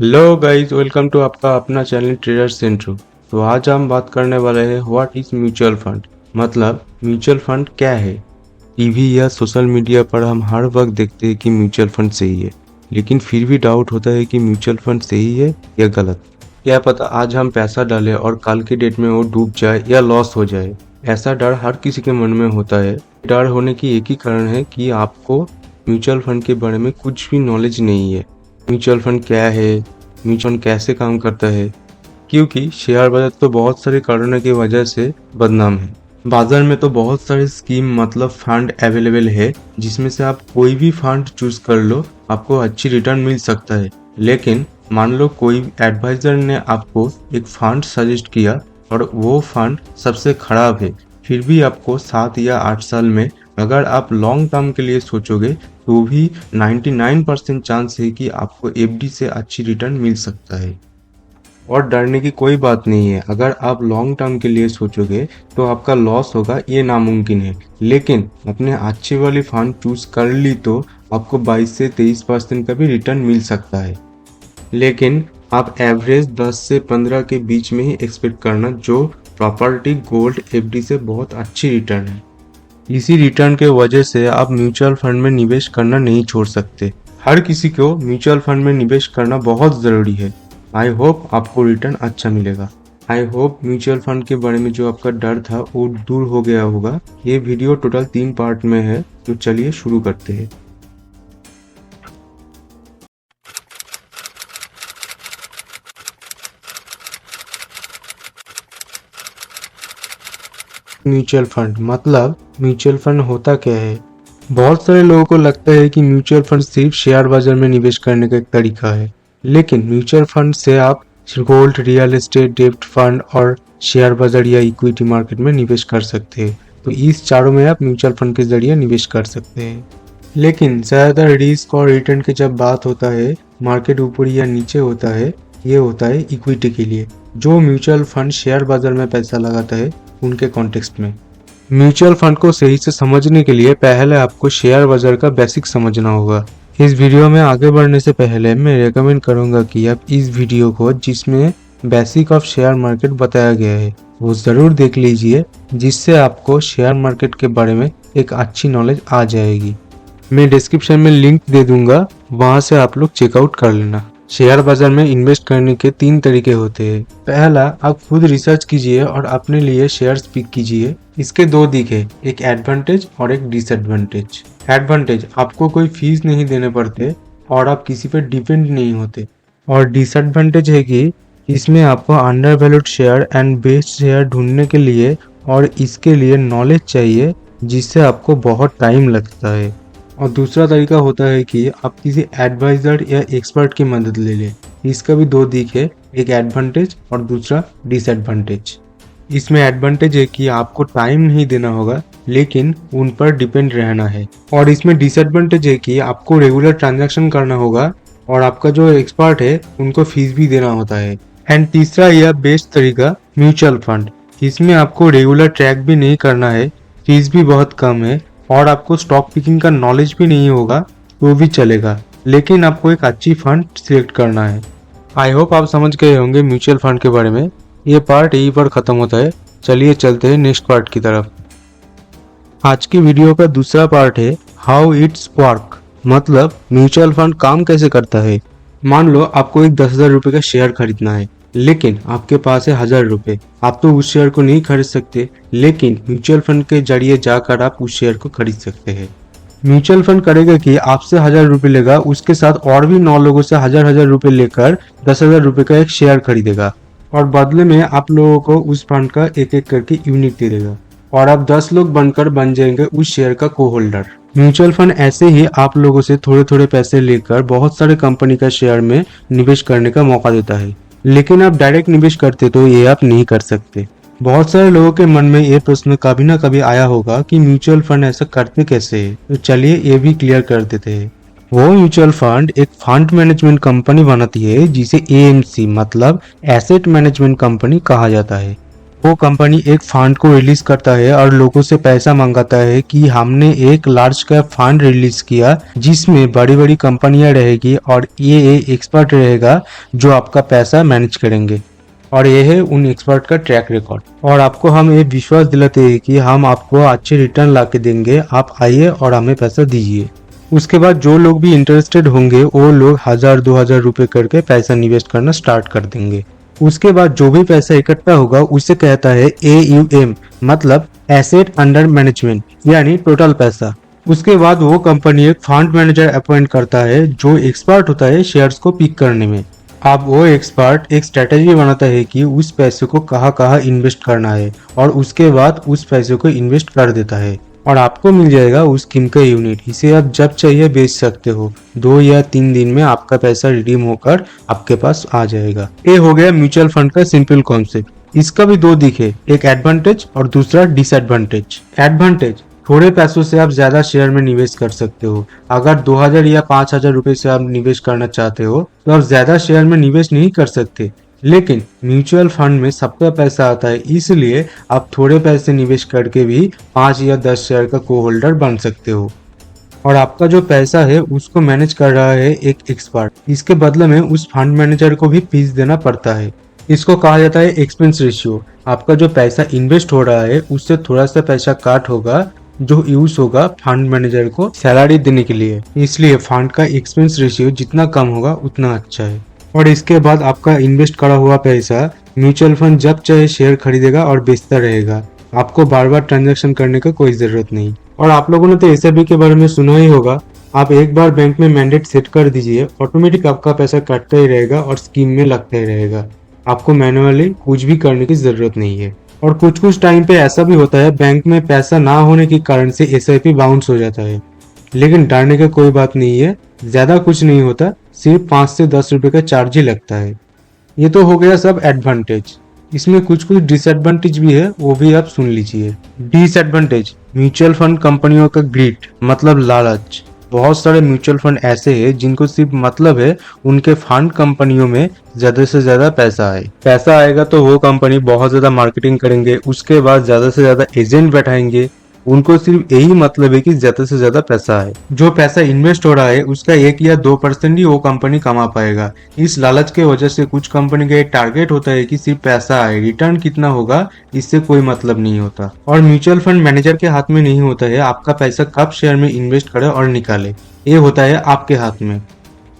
Hello guys, welcome to आपका अपना channel trader सेंट्रो। तो आज हम बात करने वाले हैं व्हाट इज म्यूचुअल फंड, मतलब म्यूचुअल फंड क्या है। टीवी या सोशल मीडिया पर हम हर वक्त देखते हैं कि म्यूचुअल फंड सही है, लेकिन फिर भी डाउट होता है कि म्यूचुअल फंड सही है या गलत। क्या पता आज हम पैसा डालें और कल की डेट में वो डूब जाए या लॉस हो जाए। ऐसा डर हर किसी के मन में होता है। डर होने की एक ही कारण है कि आपको म्यूचुअल फंड के बारे में कुछ भी नॉलेज नहीं है। म्यूचुअल फंड क्या है, म्यूचुअल फंड कैसे काम करता है, क्योंकि शेयर बाजार तो बहुत सारे कारणों की वजह से बदनाम है। बाजार में तो बहुत सारे स्कीम मतलब फंड अवेलेबल है, जिसमें से आप कोई भी फंड चूज कर लो, आपको अच्छी रिटर्न मिल सकता है। लेकिन मान लो कोई एडवाइजर ने आपको एक फंड सजेस्ट किया और वो फंड सबसे खराब है, फिर भी आपको 7 या 8 साल में अगर आप लॉन्ग टर्म के लिए सोचोगे तो भी 99% चांस है कि आपको एफडी से अच्छी रिटर्न मिल सकता है। और डरने की कोई बात नहीं है। अगर आप लॉन्ग टर्म के लिए सोचोगे तो आपका लॉस होगा, ये नामुमकिन है। लेकिन अपने अच्छी वाली फंड चूज कर ली तो आपको 22 से 23% का भी रिटर्न मिल सकता है। लेकिन आप एवरेज 10 से 15 के बीच में ही एक्सपेक्ट करना, जो प्रॉपर्टी गोल्ड एफडी से बहुत अच्छी रिटर्न है। इसी रिटर्न के वजह से आप म्यूचुअल फंड में निवेश करना नहीं छोड़ सकते। हर किसी को म्यूचुअल फंड में निवेश करना बहुत ज़रूरी है। आई होप आपको रिटर्न अच्छा मिलेगा। आई होप म्यूचुअल फंड के बारे में जो आपका डर था वो दूर हो गया होगा। ये वीडियो टोटल 3 पार्ट में है, तो चलिए शुरू करते हैं। म्यूचुअल फंड मतलब म्यूचुअल फंड होता क्या है। बहुत सारे लोगों को लगता है कि म्यूचुअल फंड सिर्फ शेयर बाजार में निवेश करने का एक तरीका है, लेकिन म्यूचुअल फंड से आप गोल्ड, रियल एस्टेट, डेब्ट फंड और शेयर बाजार या इक्विटी मार्केट में निवेश कर सकते हैं। तो इस चारों में आप म्यूचुअल फंड के जरिए निवेश कर सकते हैं। लेकिन ज्यादातर रिस्क और रिटर्न की जब बात होता है, मार्केट ऊपर या नीचे होता है, ये होता है इक्विटी के लिए। जो म्यूचुअल फंड शेयर बाजार में पैसा लगाता है उनके कॉन्टेक्स्ट में। म्यूचुअल फंड को सही से समझने के लिए पहले आपको शेयर बाजार का बेसिक समझना होगा। इस वीडियो में आगे बढ़ने से पहले मैं रेकमेंड करूंगा कि आप इस वीडियो को, जिसमें बेसिक ऑफ शेयर मार्केट बताया गया है, वो जरूर देख लीजिए, जिससे आपको शेयर मार्केट के बारे में एक अच्छी नॉलेज आ जाएगी। मैं डिस्क्रिप्शन में लिंक दे दूंगा, वहां से आप लोग चेकआउट कर लेना। शेयर बाजार में इन्वेस्ट करने के 3 तरीके होते हैं। पहला, आप खुद रिसर्च कीजिए और अपने लिए शेयर्स पिक कीजिए। इसके 2 दिख है, एक एडवांटेज और एक डिसएडवांटेज। एडवांटेज, आपको कोई फीस नहीं देने पड़ते और आप किसी पे डिपेंड नहीं होते। और डिसएडवांटेज है कि इसमें आपको under valued share and best share ढूंढने के लिए और इसके लिए नॉलेज चाहिए, जिससे आपको बहुत टाइम लगता है। और दूसरा तरीका होता है कि आप किसी एडवाइजर या एक्सपर्ट की मदद ले लें। इसका भी 2 दिक है, एक एडवांटेज और दूसरा डिसएडवांटेज। इसमें एडवांटेज है कि आपको टाइम नहीं देना होगा, लेकिन उन पर डिपेंड रहना है। और इसमें डिसएडवांटेज है कि आपको रेगुलर ट्रांजैक्शन करना होगा और आपका जो एक्सपर्ट है उनको फीस भी देना होता है। एंड तीसरा या बेस्ट तरीका म्यूचुअल फंड। इसमें आपको रेगुलर ट्रैक भी नहीं करना है, फीस भी बहुत कम है और आपको स्टॉक पिकिंग का नॉलेज भी नहीं होगा तो भी चलेगा, लेकिन आपको एक अच्छी फंड सिलेक्ट करना है। आई होप आप समझ गए होंगे म्यूचुअल फंड के बारे में। ये पार्ट यहीं पर खत्म होता है। चलिए चलते हैं नेक्स्ट पार्ट की तरफ। आज की वीडियो का दूसरा पार्ट है हाउ इट्स वर्क, मतलब म्यूचुअल फंड काम कैसे करता है। मान लो आपको एक 10,000 रुपए का शेयर खरीदना है, लेकिन आपके पास है 1,000 रुपए। आप तो उस शेयर को नहीं खरीद सकते, लेकिन म्यूचुअल फंड के जरिए जाकर आप उस शेयर को खरीद सकते हैं। म्यूचुअल फंड करेगा कि आपसे 1,000 रुपए लेगा, उसके साथ और भी 9 लोगों से 1,000 रुपए लेकर 10,000 रुपए का एक शेयर खरीदेगा और बदले में आप लोगों को उस फंड का एक एक करके यूनिट दे देगा और आप 10 लोग बनकर बन जाएंगे उस शेयर का को होल्डर। म्यूचुअल फंड ऐसे ही आप लोगों से थोड़े थोड़े पैसे लेकर बहुत सारे कंपनी का शेयर में निवेश करने का मौका देता है, लेकिन आप डायरेक्ट निवेश करते तो ये आप नहीं कर सकते। बहुत सारे लोगों के मन में ये प्रश्न कभी ना कभी आया होगा कि म्यूचुअल फंड ऐसा करते कैसे है, तो चलिए ये भी क्लियर कर देते हैं। वो म्यूचुअल फंड एक फंड मैनेजमेंट कंपनी बनाती है, जिसे एएमसी मतलब एसेट मैनेजमेंट कंपनी कहा जाता है। वो कंपनी एक फंड को रिलीज करता है और लोगों से पैसा मंगाता है कि हमने एक लार्ज कैप फंड रिलीज किया जिसमें बड़ी बड़ी कंपनियां रहेगी और ये एक्सपर्ट रहेगा जो आपका पैसा मैनेज करेंगे। और ये है उन एक्सपर्ट का ट्रैक रिकॉर्ड। और आपको हम ये विश्वास दिलाते हैं कि हम आपको अच्छे रिटर्न ला के देंगे, आप आइए और हमें पैसा दीजिए। उसके बाद जो लोग भी इंटरेस्टेड होंगे वो लोग 1000-2000 रुपए करके पैसा निवेश करना स्टार्ट कर देंगे। उसके बाद जो भी पैसा इकट्ठा होगा उसे कहता है AUM, मतलब एसेट अंडर मैनेजमेंट, यानी टोटल पैसा। उसके बाद वो कंपनी एक फंड मैनेजर अपॉइंट करता है जो एक्सपर्ट होता है शेयर्स को पिक करने में। अब वो एक्सपर्ट एक स्ट्रेटेजी बनाता है कि उस पैसे को कहाँ कहाँ इन्वेस्ट करना है और उसके बाद उस पैसे को इन्वेस्ट कर देता है और आपको मिल जाएगा उस स्कीम का यूनिट। इसे आप जब चाहिए बेच सकते हो, 2 या 3 दिन में आपका पैसा रिडीम होकर आपके पास आ जाएगा। ये हो गया म्यूचुअल फंड का सिंपल कॉन्सेप्ट। इसका भी दो दिख है, एक एडवांटेज और दूसरा डिसएडवांटेज। एडवांटेज, थोड़े पैसों से आप ज्यादा शेयर में निवेश कर सकते हो। अगर 2000 या 5000 रुपए से आप निवेश करना चाहते हो तो आप ज्यादा शेयर में निवेश नहीं कर सकते, लेकिन म्यूचुअल फंड में सबका पैसा आता है, इसलिए आप थोड़े पैसे निवेश करके भी 5 या 10 शेयर का को होल्डर बन सकते हो। और आपका जो पैसा है उसको मैनेज कर रहा है एक एक्सपर्ट। इसके बदले में उस फंड मैनेजर को भी फीस देना पड़ता है। इसको कहा जाता है एक्सपेंस रेशियो। आपका जो पैसा इन्वेस्ट हो रहा है उससे थोड़ा सा पैसा काट होगा जो यूज होगा फंड मैनेजर को सैलरी देने के लिए, इसलिए फंड का एक्सपेंस रेशियो जितना कम होगा उतना अच्छा है। और इसके बाद आपका इन्वेस्ट करा हुआ पैसा म्यूचुअल फंड जब चाहे शेयर खरीदेगा और बेचता रहेगा। आपको बार बार ट्रांजैक्शन करने का कोई जरूरत नहीं। और आप लोगों ने तो एसआईपी के बारे में सुना ही होगा। आप एक बार बैंक में मैंडेट सेट कर दीजिए, ऑटोमेटिक आपका पैसा कटता ही रहेगा और स्कीम में लगता ही रहेगा। आपको मैनुअली कुछ भी करने की जरूरत नहीं है। और कुछ टाइम पे ऐसा भी होता है बैंक में पैसा ना होने के कारण से एसआईपी बाउंस हो जाता है, लेकिन डरने का कोई बात नहीं है, ज्यादा कुछ नहीं होता, सिर्फ 5 से 10 रुपए का चार्ज ही लगता है। ये तो हो गया सब एडवांटेज। इसमें कुछ डिसएडवांटेज भी है, वो भी आप सुन लीजिए। डिसएडवांटेज, म्यूचुअल फंड कंपनियों का ग्रीड, मतलब लालच। बहुत सारे म्यूचुअल फंड ऐसे हैं जिनको सिर्फ मतलब है उनके फंड कंपनियों में ज्यादा से ज्यादा पैसा आए। पैसा आएगा तो वो कंपनी बहुत ज्यादा मार्केटिंग करेंगे, उसके बाद ज्यादा से ज्यादा एजेंट बैठाएंगे। उनको सिर्फ यही मतलब है कि ज्यादा से ज्यादा पैसा आए। जो पैसा इन्वेस्ट हो रहा है उसका 1 या 2% ही वो कंपनी कमा पाएगा। इस लालच के वजह से कुछ कंपनी का एक टारगेट होता है कि सिर्फ पैसा आए, रिटर्न कितना होगा इससे कोई मतलब नहीं होता। और म्यूचुअल फंड मैनेजर के हाथ में नहीं होता है आपका पैसा कब शेयर में इन्वेस्ट करे और निकाले, ये होता है आपके हाथ में।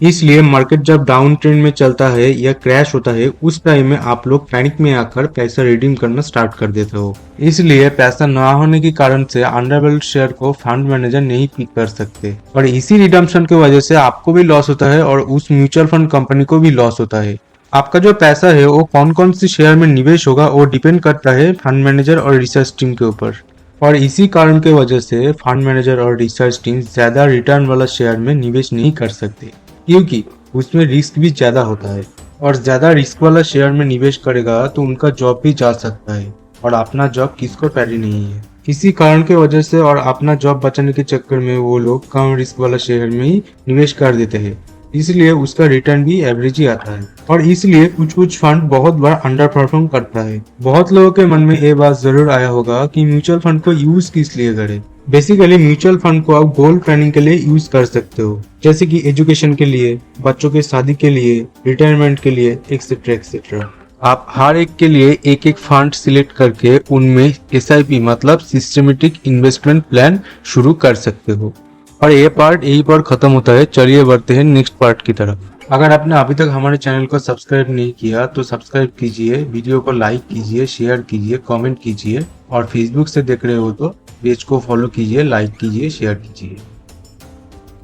इसलिए मार्केट जब डाउन ट्रेंड में चलता है या क्रैश होता है उस टाइम में आप लोग पैनिक में आकर पैसा रिडीम करना स्टार्ट कर देते हो। इसलिए पैसा ना होने के कारण से अंडरवैल्यूड शेयर को फंड मैनेजर नहीं पिक कर सकते और इसी रिडम्पशन की वजह से आपको भी लॉस होता है और उस म्यूचुअल फंड कंपनी को भी लॉस होता है। आपका जो पैसा है वो कौन कौन सी शेयर में निवेश होगा वो डिपेंड करता है फंड मैनेजर और रिसर्च टीम के ऊपर। और इसी कारण के वजह से फंड मैनेजर और रिसर्च टीम ज्यादा रिटर्न वाला शेयर में निवेश नहीं कर सकते, क्योंकि उसमें रिस्क भी ज्यादा होता है। और ज्यादा रिस्क वाला शेयर में निवेश करेगा तो उनका जॉब भी जा सकता है और अपना जॉब किसको पैरी नहीं है। इसी कारण के वजह से और अपना जॉब बचाने के चक्कर में वो लोग कम रिस्क वाला शेयर में ही निवेश कर देते हैं, इसलिए उसका रिटर्न भी एवरेज ही आता है। और इसलिए कुछ फंड बहुत बार अंडर परफॉर्म करता है। बहुत लोगों के मन में ये बात जरूर आया होगा कि म्यूचुअल फंड को यूज किस लिए करें। बेसिकली म्यूचुअल फंड को आप गोल प्लानिंग के लिए यूज कर सकते हो, जैसे कि एजुकेशन के लिए, बच्चों के शादी के लिए, रिटायरमेंट के लिए, एक्सेट्रा एक्सेट्रा। आप हर एक के लिए एक एक फंड सिलेक्ट करके उनमें एसआईपी मतलब सिस्टमेटिक इन्वेस्टमेंट प्लान शुरू कर सकते हो। और ये पार्ट यही पर खत्म होता है। चलिए बढ़ते हैं नेक्स्ट पार्ट की तरफ। अगर आपने अभी तक हमारे चैनल को सब्सक्राइब नहीं किया तो सब्सक्राइब कीजिए, वीडियो को लाइक कीजिए, शेयर कीजिए, कमेंट कीजिए और फेसबुक से देख रहे हो तो पेज को फॉलो कीजिए, लाइक कीजिए, शेयर कीजिए।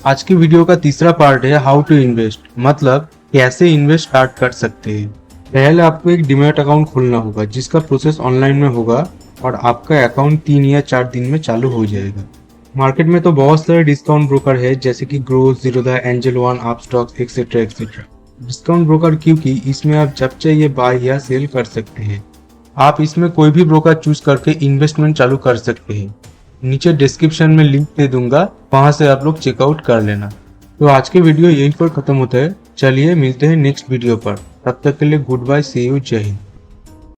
आज की वीडियो का तीसरा पार्ट है हाउ टू इन्वेस्ट, मतलब कैसे इन्वेस्ट स्टार्ट कर सकते हैं। पहले आपको एक डीमैट अकाउंट खोलना होगा जिसका प्रोसेस ऑनलाइन में होगा और आपका अकाउंट 3 या 4 दिन में चालू हो जाएगा। मार्केट में तो बहुत सारे डिस्काउंट ब्रोकर है जैसे कि grow, Zerodha, angel one, Upstox etcetera etcetera. Discount broker क्योंकि इसमें आप जब चाहिए बाय या सेल कर सकते हैं। आप इसमें कोई भी ब्रोकर चूज करके इन्वेस्टमेंट चालू कर सकते हैं। नीचे डिस्क्रिप्शन में लिंक दे दूंगा, वहां से आप लोग चेकआउट कर लेना। तो आज के वीडियो यहीं पर खत्म होता है। चलिए मिलते हैं नेक्स्ट वीडियो पर, तब तक के लिए गुड बाय, सी यू, जय हिंद।